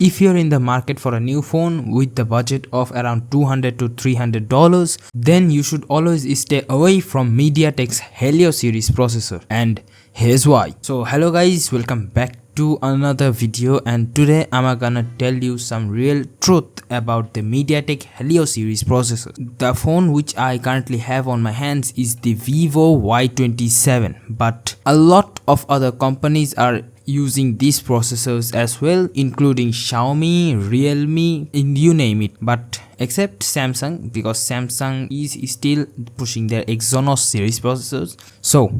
If you're in the market for a new phone with the budget of around $200 to $300, then you should always stay away from MediaTek's Helio series processor, and here's why. So hello guys, welcome back to another video, and today I'm gonna tell you some real truth about the MediaTek Helio series processor. The phone which I currently have on my hands is the Vivo Y27, but a lot of other companies are using these processors as well, including Xiaomi, Realme, and you name it, but except Samsung, because Samsung is still pushing their Exynos series processors. So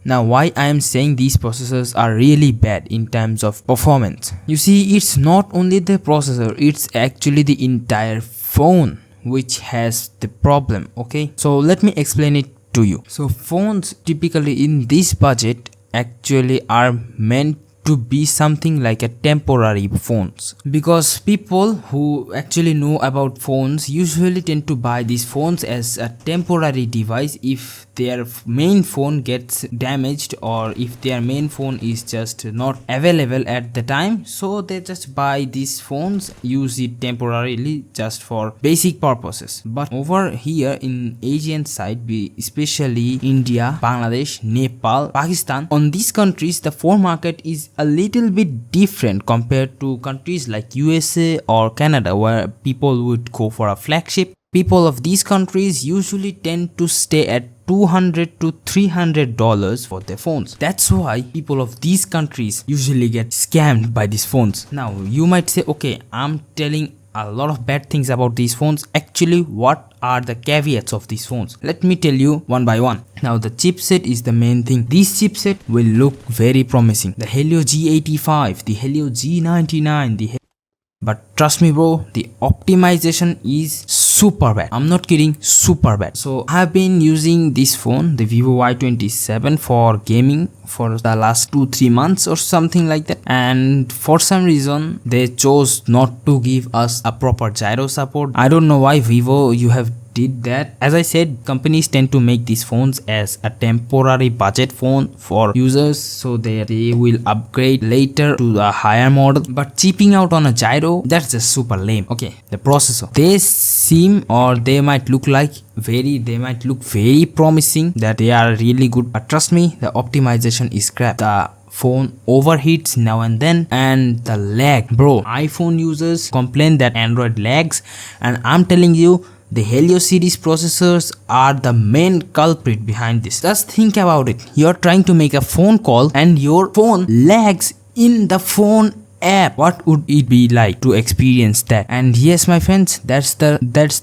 now why I am saying these processors are really bad in terms of performance. You see, it's not only the processor, it's actually the entire phone which has the problem. Okay, so let me explain it to you. So phones typically in this budget actually are meant to be something like a temporary phones, because people who actually know about phones usually tend to buy these phones as a temporary device if their main phone gets damaged, or if their main phone is just not available at the time, so they just buy these phones, use it temporarily just for basic purposes. But over here in Asian side, especially India, Bangladesh, Nepal, Pakistan, on these countries the phone market is a little bit different compared to countries like USA or Canada, where people would go for a flagship. People of these countries usually tend to stay at $200 to $300 for their phones. That's why people of these countries usually get scammed by these phones. Now you might say, okay, I'm telling a lot of bad things about these phones. Actually, what are the caveats of these phones? Let me tell you one by one. Now the chipset is the main thing. This chipset will look very promising. The Helio G85, the Helio G99, but trust me bro, the optimization is super bad. I'm not kidding, super bad. So I've been using this phone, the Vivo Y27, for gaming for the last 2-3 months or something like that, and for some reason they chose not to give us a proper gyro support. I don't know why Vivo you have did that. As I said, companies tend to make these phones as a temporary budget phone for users, so they will upgrade later to a higher model. But cheaping out on a gyro, that's just super lame. Okay, the processor, they seem, or they might look very promising, that they are really good, but trust me, the optimization is crap. The phone overheats now and then, and the lag, bro, iPhone users complain that Android lags, and I'm telling you, the Helio series processors are the main culprit behind this. Just think about it. You're trying to make a phone call and your phone lags in the phone app. What would it be like to experience that? And yes, my friends, that's the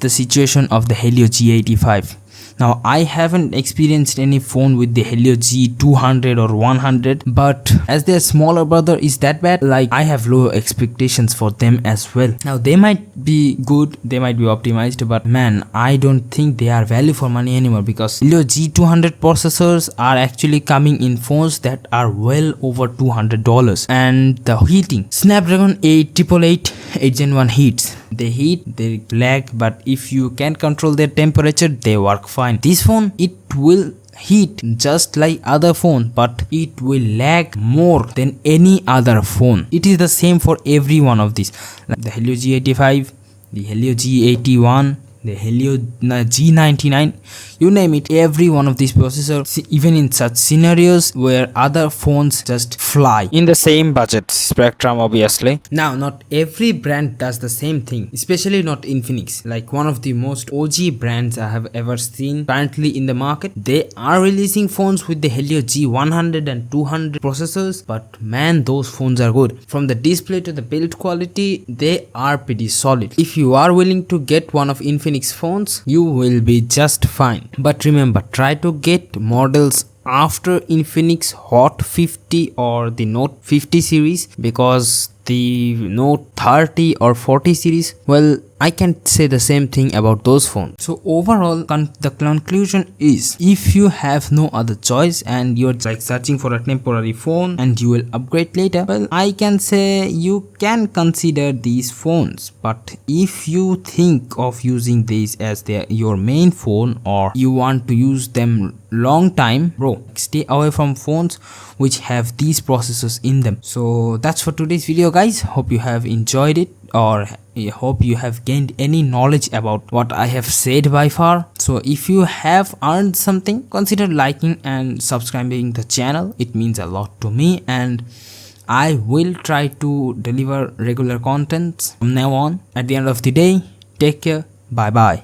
situation of the Helio G85. Now I haven't experienced any phone with the Helio G200 or 100, but as their smaller brother is that bad, like I have low expectations for them as well. Now they might be good, they might be optimized, but man, I don't think they are value for money anymore, because Helio G200 processors are actually coming in phones that are well over $200. And the heating, Snapdragon 8888 8 Gen 1 heats. They heat, they lag, but if you can control their temperature, they work fine. This phone, it will heat just like other phone, but it will lag more than any other phone. It is the same for every one of these, like the Helio G85, the Helio G81, the Helio G99, you name it. Every one of these processors, even in such scenarios where other phones just fly in the same budget spectrum, obviously. Now not every brand does the same thing, especially not Infinix, like one of the most OG brands I have ever seen currently in the market. They are releasing phones with the Helio G100 and 200 processors, but man, those phones are good. From the display to the build quality, they are pretty solid. If you are willing to get one of Infinix phones, you will be just fine. But remember, try to get models after Infinix Hot 50 or the Note 50 series, because the Note 30 or 40 series, well, I can say the same thing about those phones. So overall, the conclusion is, if you have no other choice and you're like searching for a temporary phone and you will upgrade later, well, I can say you can consider these phones. But if you think of using these as your main phone, or you want to use them long time, bro, stay away from phones which have these processors in them. So that's for today's video, guys. Hope you have enjoyed it, or I hope you have gained any knowledge about what I have said by far. So if you have earned something, consider liking and subscribing the channel. It means a lot to me, and I will try to deliver regular content from now on. At the end of the day, take care. Bye bye.